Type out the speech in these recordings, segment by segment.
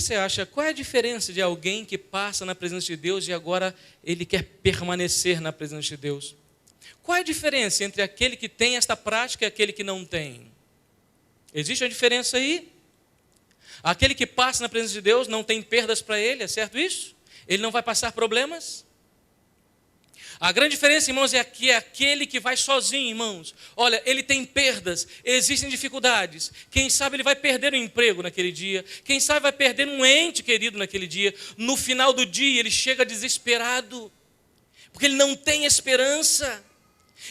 você acha? Qual é a diferença de alguém que passa na presença de Deus e agora ele quer permanecer na presença de Deus? Qual é a diferença entre aquele que tem esta prática e aquele que não tem? Existe uma diferença aí? Aquele que passa na presença de Deus não tem perdas para ele, é certo isso? Ele não vai passar problemas? A grande diferença, irmãos, é que aquele que vai sozinho, irmãos. Olha, ele tem perdas, existem dificuldades. Quem sabe ele vai perder um emprego naquele dia. Quem sabe vai perder um ente querido naquele dia. No final do dia ele chega desesperado, porque ele não tem esperança.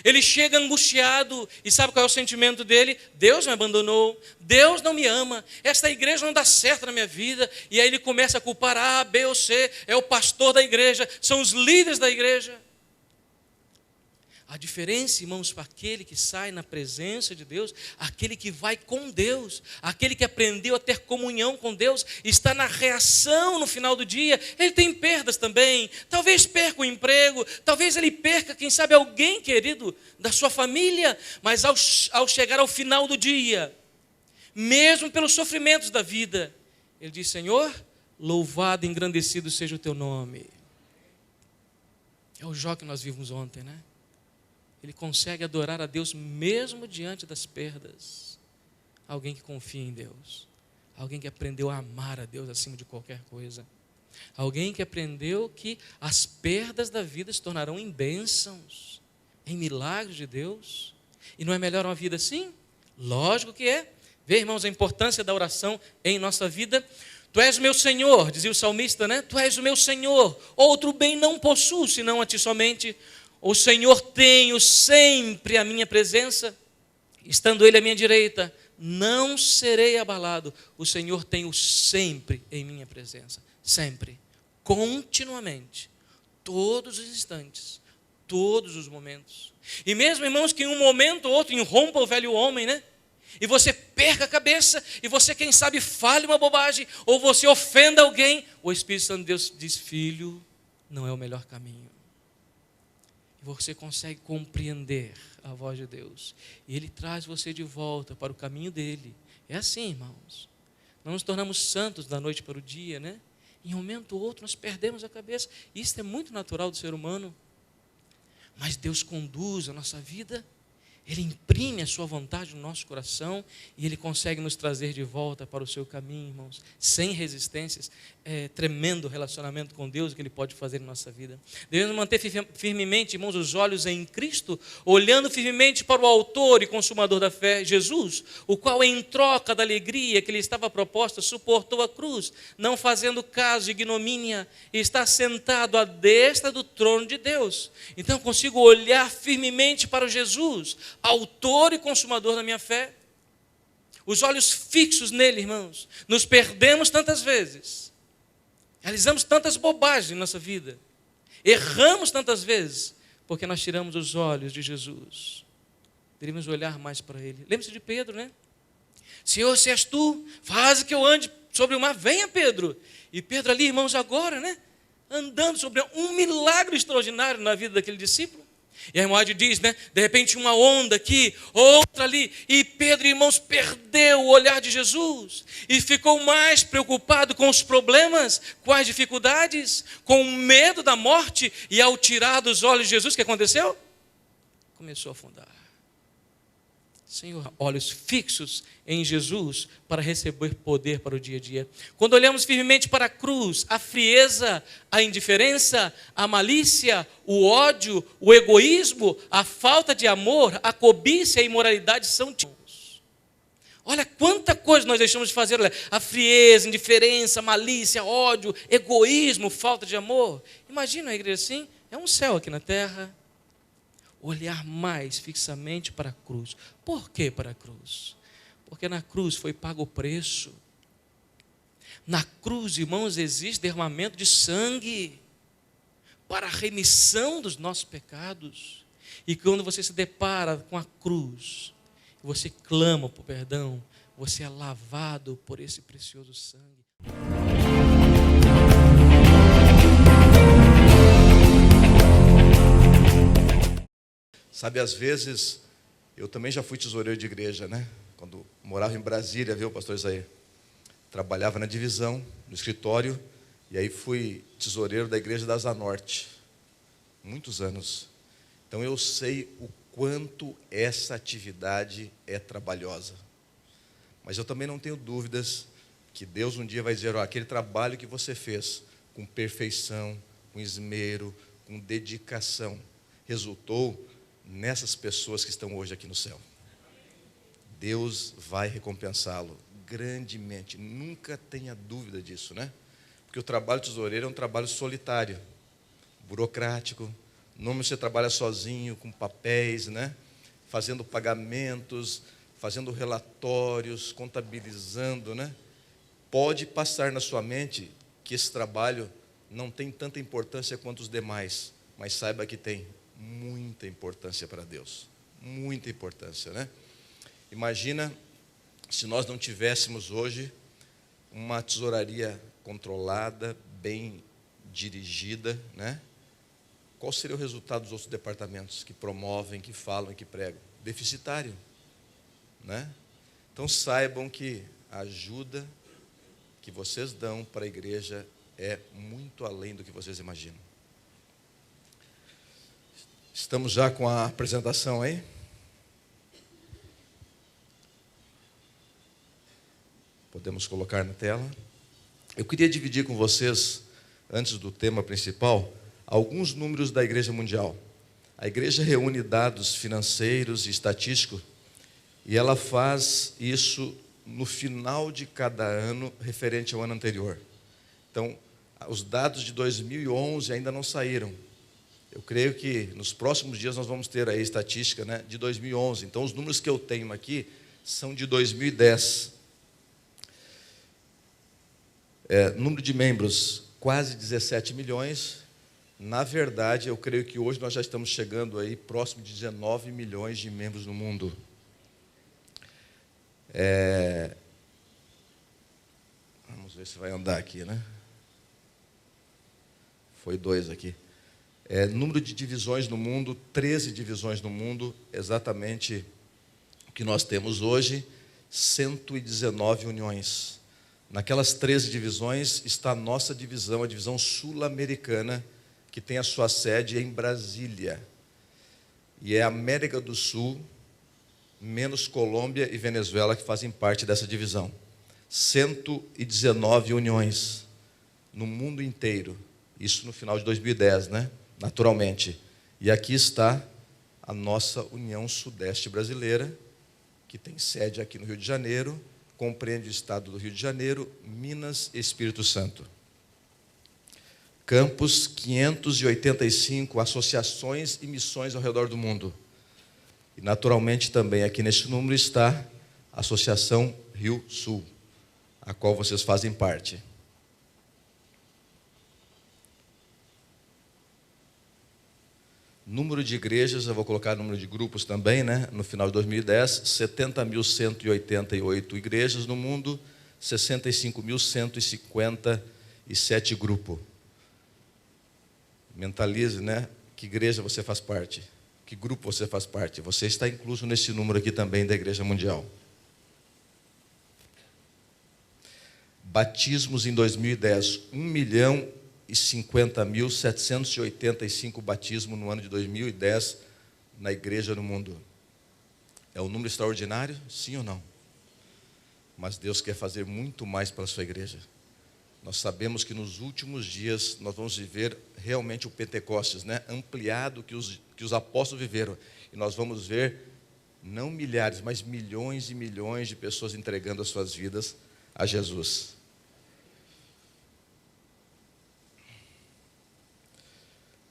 Ele chega angustiado e sabe qual é o sentimento dele? Deus me abandonou, Deus não me ama, esta igreja não dá certo na minha vida. E aí ele começa a culpar A, B ou C, é o pastor da igreja, são os líderes da igreja. A diferença, irmãos, para aquele que sai na presença de Deus, aquele que vai com Deus, aquele que aprendeu a ter comunhão com Deus, está na reação no final do dia. Ele tem perdas também, talvez perca o emprego, talvez ele perca, quem sabe, alguém querido da sua família, mas ao chegar ao final do dia, mesmo pelos sofrimentos da vida, ele diz: Senhor, louvado e engrandecido seja o teu nome. É o Jó que nós vimos ontem, né? Ele consegue adorar a Deus mesmo diante das perdas. Alguém que confia em Deus. Alguém que aprendeu a amar a Deus acima de qualquer coisa. Alguém que aprendeu que as perdas da vida se tornarão em bênçãos, em milagres de Deus. E não é melhor uma vida assim? Lógico que é. Vê, irmãos, a importância da oração em nossa vida. Tu és o meu Senhor, dizia o salmista, né? Tu és o meu Senhor. Outro bem não possuo, senão a ti somente. O Senhor tenho sempre a minha presença, estando Ele à minha direita, não serei abalado. O Senhor tenho sempre em minha presença, sempre, continuamente, todos os instantes, todos os momentos. E mesmo, irmãos, que em um momento ou outro irrompa o velho homem, né? E você perca a cabeça, e você, quem sabe, fale uma bobagem, ou você ofenda alguém, o Espírito Santo de Deus diz: filho, não é o melhor caminho. Você consegue compreender a voz de Deus. E Ele traz você de volta para o caminho dEle. É assim, irmãos. Não nos tornamos santos da noite para o dia, né? Em um momento ou outro nós perdemos a cabeça. Isso é muito natural do ser humano. Mas Deus conduz a nossa vida. Ele imprime a sua vontade no nosso coração e Ele consegue nos trazer de volta para o seu caminho, irmãos, sem resistências. É tremendo relacionamento com Deus que Ele pode fazer em nossa vida. Devemos manter firmemente, irmãos, os olhos em Cristo, olhando firmemente para o autor e consumador da fé, Jesus, o qual, em troca da alegria que lhe estava proposta, suportou a cruz, não fazendo caso de ignomínia, e está sentado à destra do trono de Deus. Então eu consigo olhar firmemente para o Jesus, autor e consumador da minha fé, os olhos fixos nele, irmãos. Nos perdemos tantas vezes, realizamos tantas bobagens em nossa vida, erramos tantas vezes, porque nós tiramos os olhos de Jesus. Deveríamos olhar mais para ele. Lembre-se de Pedro, né? Senhor, se és tu, faz que eu ande sobre o mar. Venha, Pedro. E Pedro ali, irmãos, agora, né? Andando sobre um milagre extraordinário na vida daquele discípulo. E a irmã diz, né? De repente uma onda aqui, outra ali. E Pedro, irmãos, perdeu o olhar de Jesus. E ficou mais preocupado com os problemas, com as dificuldades, com o medo da morte. E ao tirar dos olhos de Jesus, o que aconteceu? Começou a afundar. Senhor, olhos fixos em Jesus para receber poder para o dia a dia. Quando olhamos firmemente para a cruz, a frieza, a indiferença, a malícia, o ódio, o egoísmo, a falta de amor, a cobiça e a imoralidade são tirados. Olha quanta coisa nós deixamos de fazer. Olha, a frieza, indiferença, malícia, ódio, egoísmo, falta de amor. Imagina a igreja assim, é um céu aqui na terra. Olhar mais fixamente para a cruz. Por que para a cruz? Porque na cruz foi pago o preço. Na cruz, irmãos, existe derramamento de sangue para a remissão dos nossos pecados. E quando você se depara com a cruz, você clama por perdão, você é lavado por esse precioso sangue. Sabe, às vezes, eu também já fui tesoureiro de igreja, né? Quando morava em Brasília, viu, pastor Isaí? trabalhava na divisão, no escritório, e aí fui tesoureiro da igreja da Asa Norte, muitos anos. Então eu sei o quanto essa atividade é trabalhosa. Mas eu também não tenho dúvidas que Deus um dia vai dizer, aquele trabalho que você fez com perfeição, com esmero, com dedicação, resultou nessas pessoas que estão hoje aqui no céu. Deus vai recompensá-lo grandemente, nunca tenha dúvida disso, né? Porque o trabalho tesoureiro é um trabalho solitário, burocrático, normalmente você trabalha sozinho, com papéis, né? Fazendo pagamentos, fazendo relatórios, contabilizando, né? Pode passar na sua mente que esse trabalho não tem tanta importância quanto os demais, mas saiba que tem muita importância para Deus, muita importância, né? Imagina se nós não tivéssemos hoje uma tesouraria controlada, bem dirigida, né? Qual seria o resultado dos outros departamentos que promovem, que falam e que pregam? Deficitário, né? Então saibam que a ajuda que vocês dão para a igreja é muito além do que vocês imaginam. Estamos já com a apresentação aí? Podemos colocar na tela. Eu queria dividir com vocês, antes do tema principal, alguns números da Igreja Mundial. A igreja reúne dados financeiros e estatísticos e ela faz isso no final de cada ano referente ao ano anterior. Então, os dados de 2011 ainda não saíram. Eu creio que nos próximos dias nós vamos ter aí a estatística, né, de 2011. Então, os números que eu tenho aqui são de 2010. Número de membros, quase 17 milhões. Na verdade, eu creio que hoje nós já estamos chegando aí próximo de 19 milhões de membros no mundo. Vamos ver se vai andar aqui, né? Foi 2 aqui. Número de divisões no mundo, 13 divisões no mundo, exatamente o que nós temos hoje, 119 uniões. Naquelas 13 divisões está a nossa divisão, a divisão sul-americana, que tem a sua sede em Brasília. E é a América do Sul, menos Colômbia e Venezuela, que fazem parte dessa divisão. 119 uniões no mundo inteiro. Isso no final de 2010, né? Naturalmente. E aqui está a nossa União Sudeste Brasileira, que tem sede aqui no Rio de Janeiro, compreende o estado do Rio de Janeiro, Minas e Espírito Santo. Campos, 585 associações e missões ao redor do mundo. E, naturalmente, também aqui neste número está a Associação Rio Sul, a qual vocês fazem parte. Número de igrejas, eu vou colocar número de grupos também, né? No final de 2010, 70.188 igrejas no mundo, 65.157 grupos. Mentalize, né? Que igreja você faz parte, que grupo você faz parte. Você está incluso nesse número aqui também da Igreja Mundial. Batismos em 2010, 1.050.785 batismos no ano de 2010 na igreja no mundo. É um número extraordinário? Sim ou não? Mas Deus quer fazer muito mais para a sua igreja. Nós sabemos que nos últimos dias nós vamos viver realmente o Pentecostes, né? Ampliado que os apóstolos viveram. E nós vamos ver, não milhares, mas milhões e milhões de pessoas entregando as suas vidas a Jesus.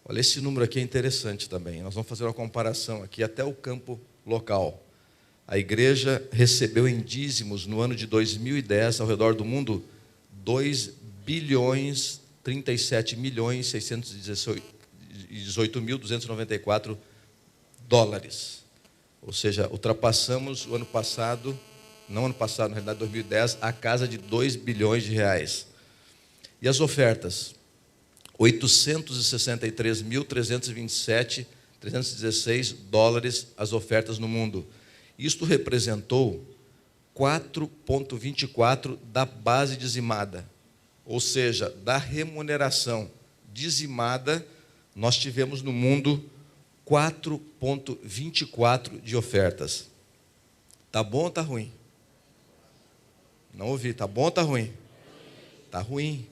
Olha, esse número aqui é interessante também. Nós vamos fazer uma comparação aqui até o campo local. A igreja recebeu em dízimos no ano de 2010, ao redor do mundo, 2.037.618.294 dólares. Ou seja, ultrapassamos o ano passado, não ano passado, na realidade 2010, a casa de 2 bilhões de reais. E as ofertas? 863.316 dólares as ofertas no mundo. Isto representou 4,24 da base dizimada. Ou seja, da remuneração dizimada, nós tivemos no mundo 4,24 de ofertas. Tá bom ou tá ruim? Não ouvi, tá bom ou tá ruim? Tá ruim.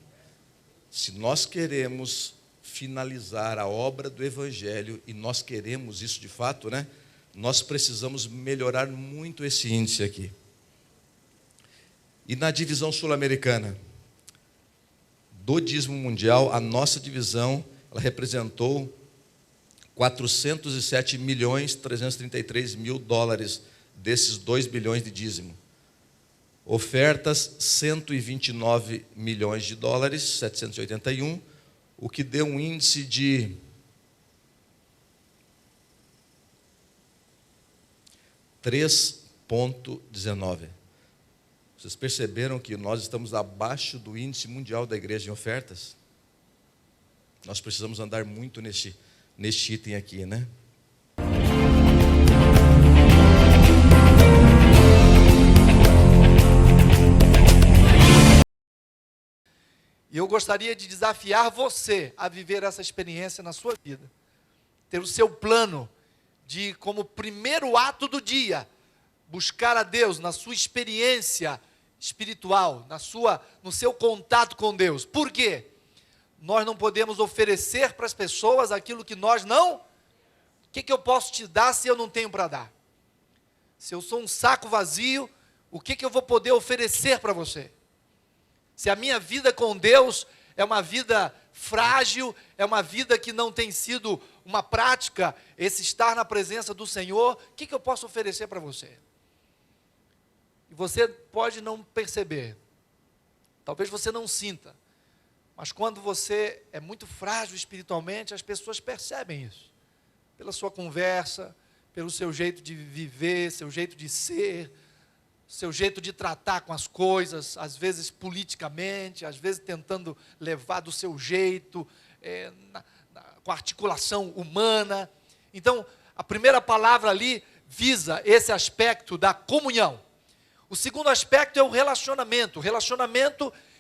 Se nós queremos finalizar a obra do Evangelho, e nós queremos isso de fato, né? Nós precisamos melhorar muito esse índice aqui. E na divisão sul-americana, do dízimo mundial, a nossa divisão, ela representou 407.333.000 dólares desses 2 bilhões de dízimo. Ofertas, 129 milhões de dólares, 781, o que deu um índice de 3,19. Vocês perceberam que nós estamos abaixo do índice mundial da igreja em ofertas? Nós precisamos andar muito neste item aqui, né? E eu gostaria de desafiar você a viver essa experiência na sua vida. Ter o seu plano de, como primeiro ato do dia, buscar a Deus na sua experiência espiritual, no seu contato com Deus. Por quê? Nós não podemos oferecer para as pessoas aquilo que nós não... O que eu posso te dar se eu não tenho para dar? Se eu sou um saco vazio, o que eu vou poder oferecer para você? Se a minha vida com Deus é uma vida frágil, é uma vida que não tem sido uma prática, esse estar na presença do Senhor, o que eu posso oferecer para você? E você pode não perceber, talvez você não sinta, mas quando você é muito frágil espiritualmente, as pessoas percebem isso, pela sua conversa, pelo seu jeito de viver, seu jeito de ser, seu jeito de tratar com as coisas, às vezes politicamente, às vezes tentando levar do seu jeito, com a articulação humana. Então, a primeira palavra ali visa esse aspecto da comunhão. O segundo aspecto é o relacionamento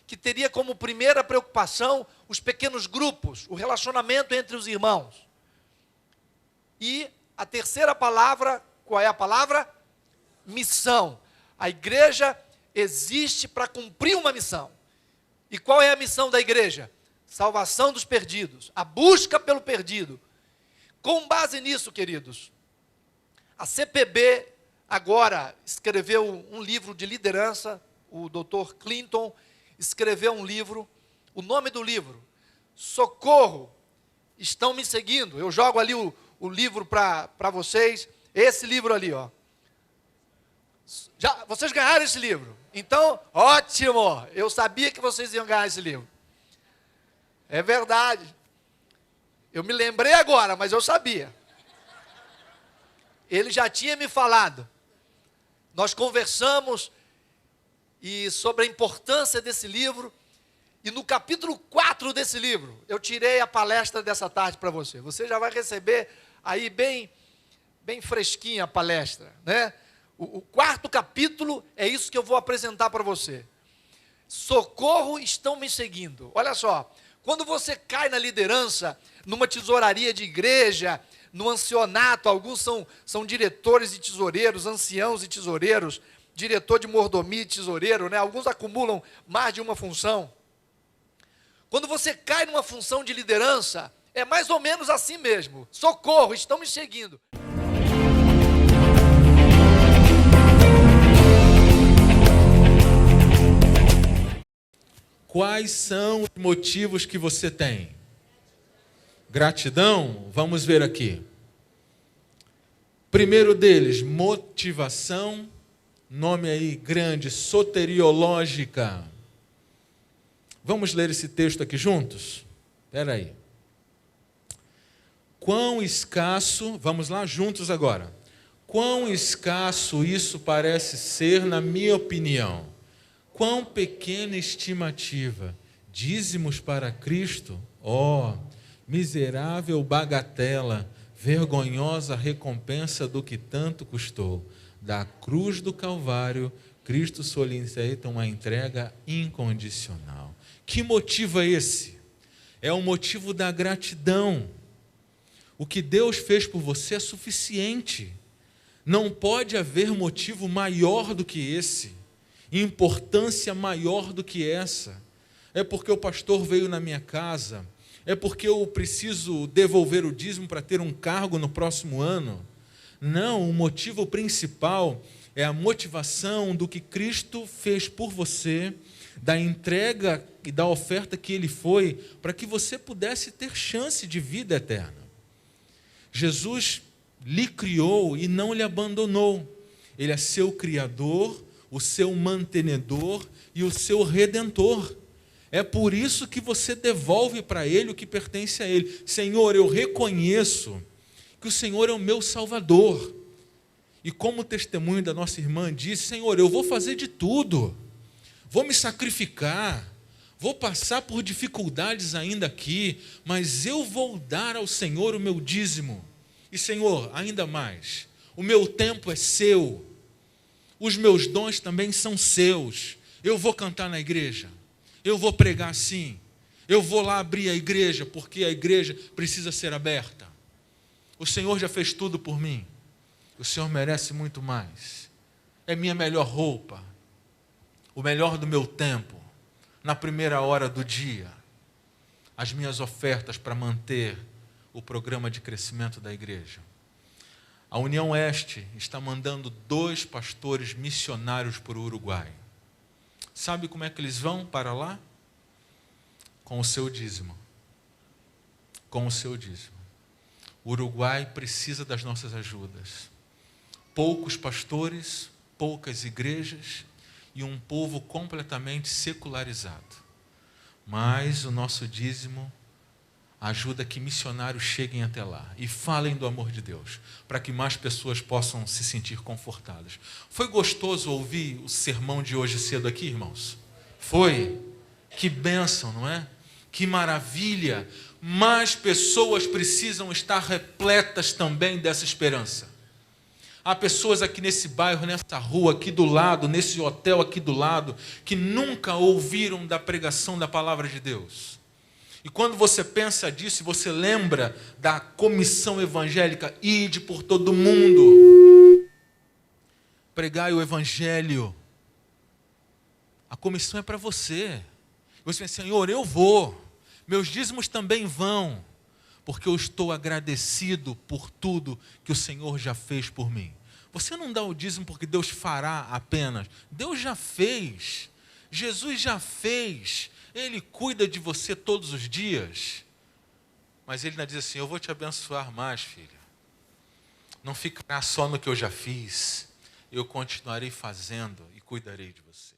que teria como primeira preocupação os pequenos grupos, o relacionamento entre os irmãos. E a terceira palavra, qual é a palavra? Missão. A igreja existe para cumprir uma missão. E qual é a missão da igreja? Salvação dos perdidos, a busca pelo perdido. Com base nisso, queridos, a CPB agora escreveu um livro de liderança, o Dr. Clinton escreveu um livro, o nome do livro, Socorro, estão me seguindo. Eu jogo ali o livro para vocês, esse livro ali, ó. Vocês ganharam esse livro? Então, ótimo! Eu sabia que vocês iam ganhar esse livro. É verdade. Eu me lembrei agora, mas eu sabia. Ele já tinha me falado. Nós conversamos sobre a importância desse livro. E no capítulo 4 desse livro, eu tirei a palestra dessa tarde para você. Você já vai receber aí bem fresquinha a palestra, né? O quarto capítulo é isso que eu vou apresentar para você. Socorro, estão me seguindo. Olha só, quando você cai na liderança, numa tesouraria de igreja, no ancianato, alguns são diretores e tesoureiros, anciãos e tesoureiros, diretor de mordomia e tesoureiro, né? Alguns acumulam mais de uma função. Quando você cai numa função de liderança, é mais ou menos assim mesmo. Socorro, estão me seguindo. Quais são os motivos que você tem? Gratidão? Vamos ver aqui. Primeiro deles, motivação, nome aí grande, soteriológica. Vamos ler esse texto aqui juntos? Espera aí. Quão escasso, vamos lá juntos agora. Quão escasso isso parece ser, na minha opinião. Quão pequena estimativa, dízimos para Cristo, miserável bagatela, vergonhosa recompensa do que tanto custou, da cruz do Calvário, Cristo solicita uma entrega incondicional. Que motivo é esse? É o motivo da gratidão. O que Deus fez por você é suficiente. Não pode haver motivo maior do que esse, importância maior do que essa. É porque o pastor veio na minha casa, é porque eu preciso devolver o dízimo para ter um cargo no próximo ano. Não, o motivo principal é a motivação do que Cristo fez por você, da entrega e da oferta que Ele foi, para que você pudesse ter chance de vida eterna. Jesus lhe criou e não lhe abandonou. Ele é seu Criador, o seu mantenedor e o seu Redentor. É por isso que você devolve para Ele o que pertence a Ele. Senhor, eu reconheço que o Senhor é o meu Salvador. E como testemunho da nossa irmã disse, Senhor, eu vou fazer de tudo. Vou me sacrificar. Vou passar por dificuldades ainda aqui, mas eu vou dar ao Senhor o meu dízimo. E, Senhor, ainda mais, o meu tempo é seu. Os meus dons também são seus. Eu vou cantar na igreja. Eu vou pregar sim. Eu vou lá abrir a igreja, porque a igreja precisa ser aberta. O Senhor já fez tudo por mim. O Senhor merece muito mais. É minha melhor roupa. O melhor do meu tempo. Na primeira hora do dia. As minhas ofertas para manter o programa de crescimento da igreja. A União Oeste está mandando 2 pastores missionários para o Uruguai. Sabe como é que eles vão para lá? Com o seu dízimo. Com o seu dízimo. O Uruguai precisa das nossas ajudas. Poucos pastores, poucas igrejas e um povo completamente secularizado. Mas o nosso dízimo ajuda que missionários cheguem até lá e falem do amor de Deus, para que mais pessoas possam se sentir confortadas. Foi gostoso ouvir o sermão de hoje cedo aqui, irmãos? Foi? Que bênção, não é? Que maravilha! Mais pessoas precisam estar repletas também dessa esperança. Há pessoas aqui nesse bairro, nessa rua, aqui do lado, nesse hotel aqui do lado, que nunca ouviram da pregação da palavra de Deus. E quando você pensa disso, você lembra da comissão evangélica, ide por todo mundo, pregai o evangelho. A comissão é para você. Você pensa, Senhor, eu vou, meus dízimos também vão, porque eu estou agradecido por tudo que o Senhor já fez por mim. Você não dá o dízimo porque Deus fará apenas. Deus já fez. Jesus já fez. Ele cuida de você todos os dias. Mas Ele ainda diz assim, eu vou te abençoar mais, filha. Não ficará só no que eu já fiz. Eu continuarei fazendo e cuidarei de você.